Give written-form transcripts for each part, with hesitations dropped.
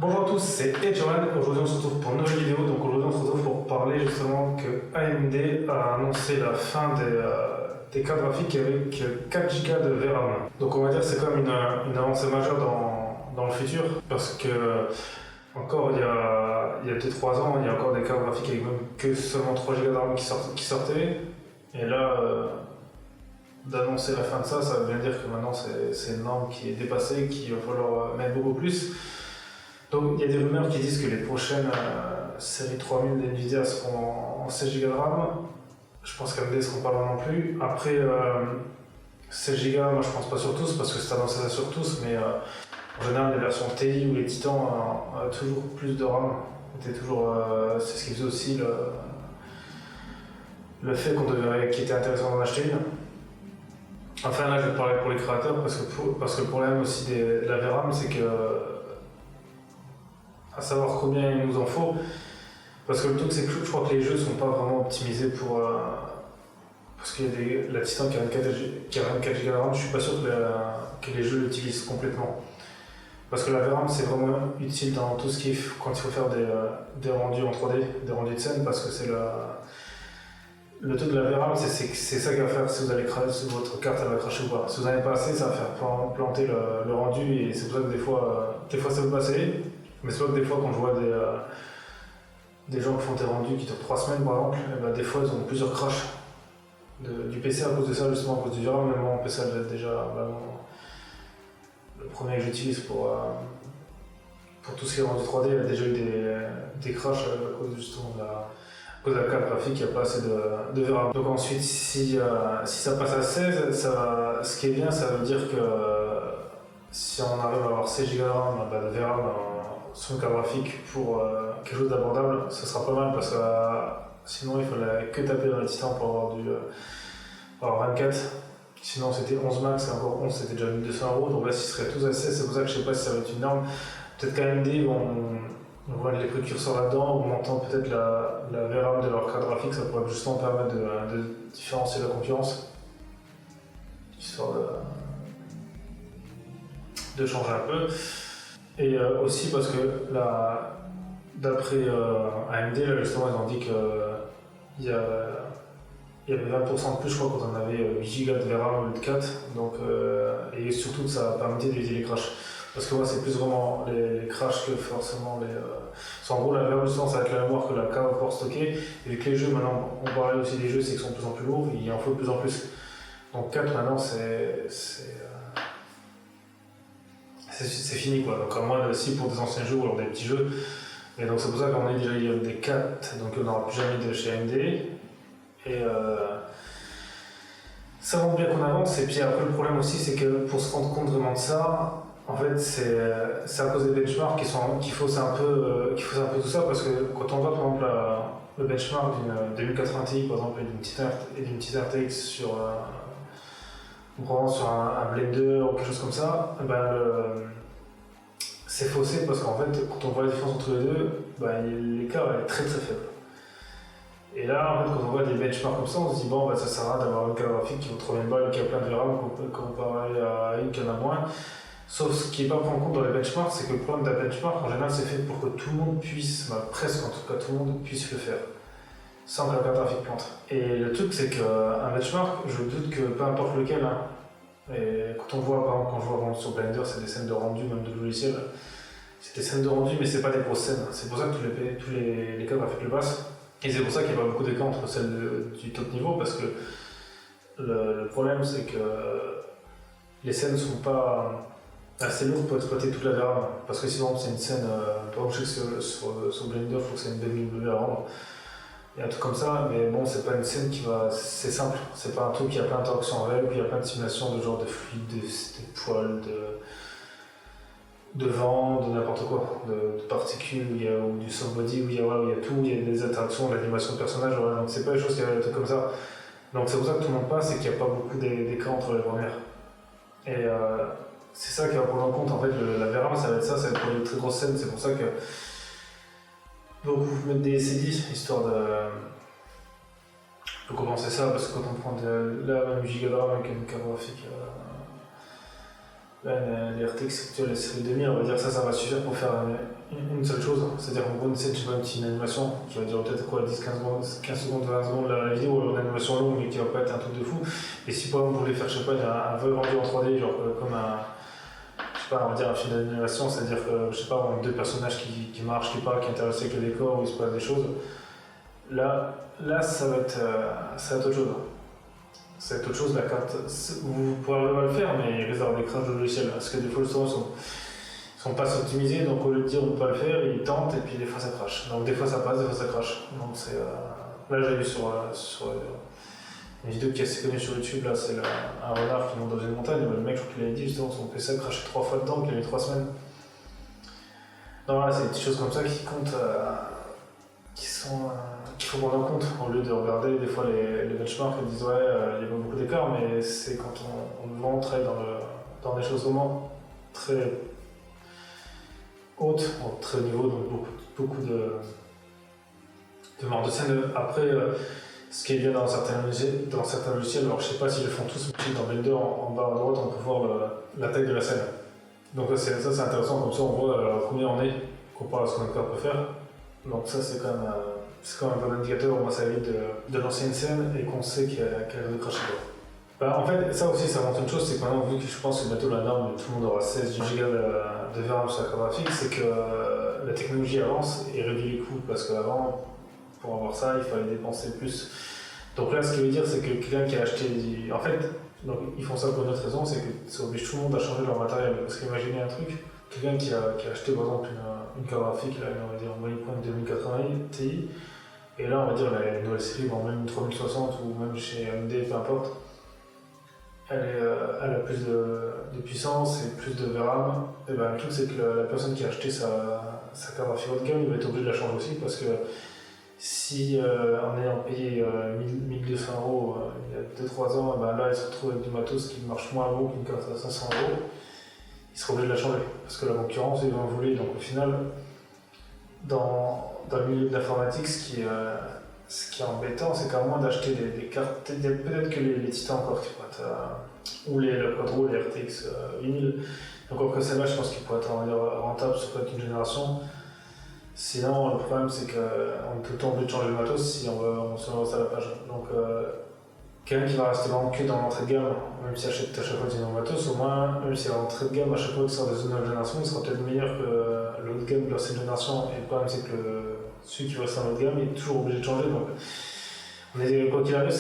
Bonjour à tous, c'est Edgerman. Aujourd'hui on se retrouve pour une nouvelle vidéo. Donc aujourd'hui on se retrouve pour parler justement que AMD a annoncé la fin des cartes graphiques avec 4 Go de VRAM. Donc on va dire que c'est quand même une avancée majeure dans le futur parce que encore il y a peut-être 3 ans, il y a encore des cartes graphiques avec même que seulement 3 Go de RAM qui sortaient. Et là, d'annoncer la fin de ça, ça veut bien dire que maintenant c'est une norme qui est dépassée, qu'il va falloir mettre beaucoup plus. Donc il y a des rumeurs qui disent que les prochaines séries 3000 d'NVIDIA seront en 16 Go de RAM. Je pense qu'AMD ne seront pas loin non plus. Après, 16 Go, moi je pense pas sur tous parce que c'est annoncé ça sur tous, mais en général les versions TI ou les Titans ont toujours plus de RAM. C'est ce qui faisait aussi le fait qu'il était intéressant d'en acheter une. Enfin là je vais parler pour les créateurs parce que le problème aussi de la VRAM c'est que à savoir combien il nous en faut, parce que le truc c'est que je crois que les jeux sont pas vraiment optimisés pour parce qu'il y a la Titan qui a 24 Go de RAM, je suis pas sûr que les jeux l'utilisent complètement, parce que la VRAM c'est vraiment utile dans tout ce qui est quand il faut faire des rendus en 3D, des rendus de scène, parce que c'est le truc de la VRAM, c'est ça qui va faire si vous allez cracher votre carte, elle va cracher ou pas. Si vous n'en avez pas assez, ça va faire planter le rendu, et c'est pour ça que des fois ça peut passer. Mais c'est vrai que des fois, quand je vois des gens qui font des rendus qui durent 3 semaines par exemple, et ben des fois ils ont plusieurs crashs du PC à cause de ça, justement à cause du VRAM. Même mon PC devait être déjà vraiment le premier que j'utilise pour tout ce qui est rendu 3D, il a déjà eu des crashs à cause justement de la carte graphique, il n'y a pas assez de VRAM. Donc ensuite, si ça passe à 16, ce qui est bien, ça veut dire que si on arrive à avoir 16 Go de RAM, de VRAM sur une carte graphique pour quelque chose d'abordable, ça sera pas mal, parce que sinon il fallait que taper dans les titans pour avoir 24. Sinon c'était 11 max, et encore 11 c'était déjà 1200€. Donc là, s'ils seraient tous à 16, c'est pour ça que je sais pas si ça va être une norme. Peut-être qu'AMD on va être les précurseurs là-dedans, augmentant peut-être la VRAM de leur carte graphique, ça pourrait justement permettre de différencier la concurrence, histoire de changer un peu. Et aussi parce que d'après AMD, là, justement, ils ont dit qu'il y avait 20% de plus, je crois, quand on avait 8 Go de VRAM au lieu de 4. Donc, et surtout, ça permettait d'éviter les crashs. Parce que moi, c'est plus vraiment les crashs que forcément en gros, la VRAM, justement, ça va être la mémoire que la carte va pouvoir stocker. Et vu que les jeux, maintenant, on parlait aussi des jeux, c'est qu'ils sont de plus en plus lourds, il en faut de plus en plus. Donc 4 maintenant, c'est fini, quoi. Donc à moins aussi pour des anciens jeux ou alors des petits jeux. Et donc c'est pour ça qu'on a déjà eu des 4, donc on n'aura plus jamais de chez AMD. Et ça montre bien qu'on avance. Et puis après le problème aussi, c'est que pour se rendre compte vraiment de ça, en fait c'est à cause des benchmarks qui faussent un peu tout ça, parce que quand on voit par exemple le benchmark d'une 2080 Ti par exemple et d'une petite RTX sur un Blender ou quelque chose comme ça, c'est faussé, parce qu'en fait, quand on voit la différence entre les deux, l'écart est très très faible. Et là, en fait, quand on voit des benchmarks comme ça, on se dit bon, ça sert à rien d'avoir une carte graphique qui vaut 3000 balles et qui a plein de VRAM comparé à une qui en a moins. Sauf ce qui n'est pas pris en compte dans les benchmarks, c'est que le problème d'un benchmark, en général, c'est fait pour que tout le monde puisse, presque en tout cas tout le monde puisse le faire, sans que la carte graphique plante. Et le truc, c'est qu'un benchmark, je doute que peu importe lequel, et quand on voit, par exemple, quand je vois sur Blender, c'est des scènes de rendu, même de logiciel, c'est des scènes de rendu, mais c'est pas des grosses scènes. C'est pour ça que tous les cartes graphiques le passent. Et c'est pour ça qu'il n'y a pas beaucoup d'écart entre celles du top niveau, parce que le problème, c'est que les scènes ne sont pas assez lourdes pour exploiter toute la VRAM. Parce que si par exemple c'est une scène, par exemple, je sais que sur Blender, il faut que c'est une 2000 à rendre. Il y a un truc comme ça, mais bon, c'est pas une scène c'est simple, c'est pas un truc qui a plein d'interactions réelles, puis il y a plein de simulations de genre de fluide, de poils, de vent, de n'importe quoi, de particules, ou du soft body, où il y a tout, il y a des interactions, de l'animation de personnages, donc c'est pas des choses qui a des trucs comme ça. Donc c'est pour ça que tout le monde passe et qu'il n'y a pas beaucoup d'écart entre les premières. Et c'est ça qu'il va prendre en compte, en fait, la VRAM, ça va être ça, ça va être pour les très grosses scènes, c'est pour ça que beaucoup mettent des SSD, histoire de compenser ça, parce que quand on prend la même giga de RAM avec une carte graphique Là, les RTX actuelles, les séries 2000, on va dire que ça va suffire pour faire une seule chose. C'est-à-dire qu'en gros, on essaie de faire une petite animation qui va durer peut-être quoi, 10, 15 secondes, 20 secondes la vidéo, ou une animation longue mais qui va pas être un truc de fou. Et si par exemple vous voulez faire, je sais pas, un vrai rendu en 3D, genre comme je sais pas, on va dire un film d'animation, c'est-à-dire que, je sais pas, on a deux personnages qui marchent, qui parlent, qui interagissent avec le décor, où il se passe des choses. Là ça va être autre chose. C'est autre chose, la carte. Vous pourrez arriver à le faire, mais il risque d'avoir des crashs de logiciel. Parce que des fois, justement, ils sont pas optimisés, donc au lieu de dire on peut pas le faire, ils tentent et puis des fois ça crache. Donc des fois ça passe, des fois ça crache. Donc c'est. Là, j'ai vu sur une vidéo qui est assez connue sur YouTube, là, c'est un renard qui monte dans une montagne. Le mec, je crois qu'il avait dit justement, son PC a craché 3 fois dedans, qu'il a mis 3 semaines. Non, là, c'est des petites choses comme ça qui comptent. Qu'il faut prendre en compte au lieu de regarder des fois les benchmarks et disent ouais il y a pas beaucoup d'écart, mais c'est quand on rentre dans des choses vraiment très hautes, très haut niveau, donc beaucoup de morts de scène. Après ce qui est bien dans certains logiciels, alors je sais pas s'ils le font tous, mais dans Blender en bas à droite on peut voir la taille de la scène. Donc ça c'est intéressant, comme ça on voit combien on est comparé à ce qu'on peut faire. Donc ça c'est quand même un bon indicateur, moi ça évite de lancer une scène et qu'on sait qu'elle va cracher. En fait, ça aussi ça montre une chose, c'est que maintenant, vu que je pense que bientôt la norme, tout le monde aura 16 Go de VRAM sur la carte graphique, c'est que la technologie avance et réduit les coûts, parce qu'avant, pour avoir ça, il fallait dépenser plus. Donc là, ce qui veut dire, c'est que quelqu'un qui a acheté En fait, donc, ils font ça pour une autre raison, c'est que ça oblige tout le monde à changer leur matériel. Parce qu'imaginez un truc, quelqu'un qui a acheté par exemple une carte graphique, là, on va dire en moyenne 2080 Ti, et là on va dire la nouvelle série, même une 3060 ou même chez AMD, peu importe, elle a plus de puissance et plus de VRAM. Et ben, le truc c'est que la personne qui a acheté sa carte graphique haut de gamme, il va être obligé de la changer aussi, parce que si en ayant payé 1200 € il y a 2-3 ans, et ben là il se retrouve avec du matos qui marche moins bon qu'une carte à 500 €, il sera obligé de la changer, parce que la concurrence ils vont voler. Donc au final, dans le milieu de l'informatique, ce qui est embêtant, c'est qu'à moins d'acheter des cartes, peut-être que les Titans encore qui pourraient être, ou la Quadro, les RTX 8000, encore que celle-là je pense qu'ils pourraient être rentables sur toute une génération. Sinon, le problème c'est qu'on est tout le temps obligé de changer le matos si on se lance à la page. Donc quelqu'un qui va rester vraiment que dans l'entrée de gamme, même s'il achète à chaque fois du nouveau matos, au moins, même si l'entrée de gamme à chaque fois qu'il sort de une nouvelle génération, il sera peut-être meilleur que le haut de gamme de l'ancienne génération. Et le problème c'est que celui qui va rester en haut de gamme il est toujours obligé de changer. Donc quoi qu'il arrive,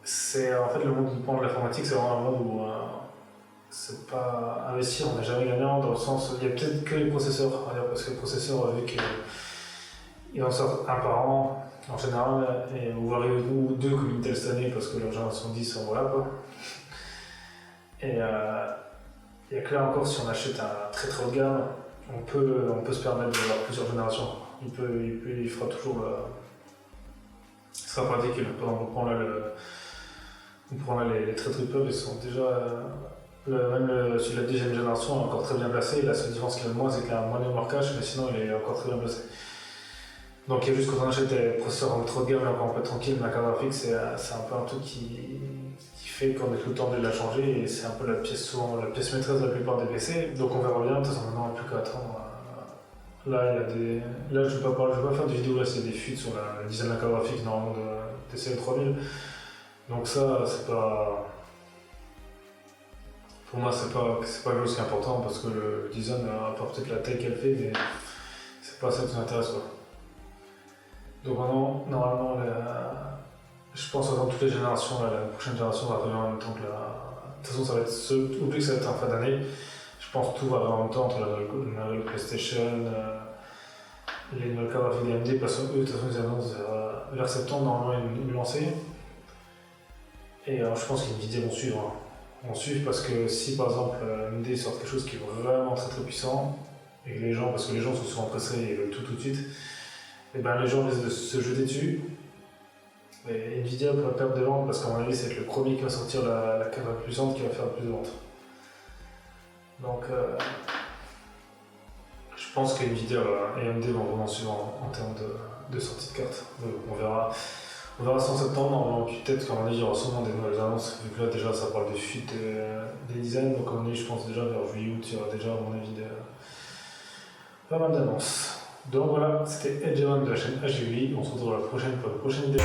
c'est en fait le monde du pan de l'informatique, c'est vraiment un monde où c'est pas investir, on n'est jamais gagnant, dans le sens où il y a peut-être que les processeurs, parce que les processeurs, vu qu'ils en sortent un par an en général, et on va arriver ou deux comme Intel cette année parce que leur génération 10, voilà quoi. Et il y a que là encore, si on achète un très très haut de gamme, on peut se permettre d'avoir plusieurs générations. Il fera toujours ce sera pratique. On prend là les très triple, ils sont déjà. Même celui de la deuxième génération est encore très bien placé. La seule différence qu'il y a de moins, c'est qu'il a un moins de marquage, mais sinon il est encore très bien placé. Donc il y a juste quand on achète des processeurs en trop de gamme et encore un peu tranquille, ma carte graphique c'est un peu un truc qui fait qu'on est tout le temps obligé de la changer, et c'est un peu la pièce maîtresse de la plupart des PC. Donc on verra bien, de toute façon maintenant on n'a plus qu'à attendre. Là je vais pas faire de vidéo, là c'est des fuites sur le design de la carte graphique normalement de CL3000. Donc ça c'est pas. Pour moi, c'est pas quelque chose qui est important, parce que le design apporte peut-être la taille qu'elle fait, mais c'est pas ça qui nous intéresse, quoi. Donc maintenant, normalement, je pense que dans toutes les générations, la prochaine génération va arriver en même temps que la. De toute façon, ça va être oublie que ça va être en fin d'année. Je pense que tout va arriver en même temps entre la nouvelle PlayStation, les nouvelles cartes graphiques d'AMD, parce que eux, de toute façon, ils annoncent vers septembre, normalement, ils lancer. Et je pense qu'NVIDIA vont suivre. On suit, parce que si par exemple AMD sort quelque chose qui est vraiment très très puissant, et que parce que les gens sont souvent pressés et veulent tout de suite, et ben les gens risquent de se jeter dessus. Et Nvidia pourrait perdre des ventes, parce qu'à mon avis c'est le premier qui va sortir la carte la plus puissante qui va faire le plus de ventes. Donc je pense que Nvidia et AMD vont vraiment suivre en termes de sortie de cartes. Donc, on verra. On verra ça en septembre, normalement, puis peut-être qu'à mon avis, il y aura sûrement des nouvelles annonces, vu que là déjà ça parle de fuite des designs, donc à mon avis, je pense déjà vers juillet-août, il y aura déjà, à mon avis, pas mal d'annonces. Donc voilà, c'était Edge One de la chaîne HGUI, on se retrouve la prochaine pour la prochaine vidéo.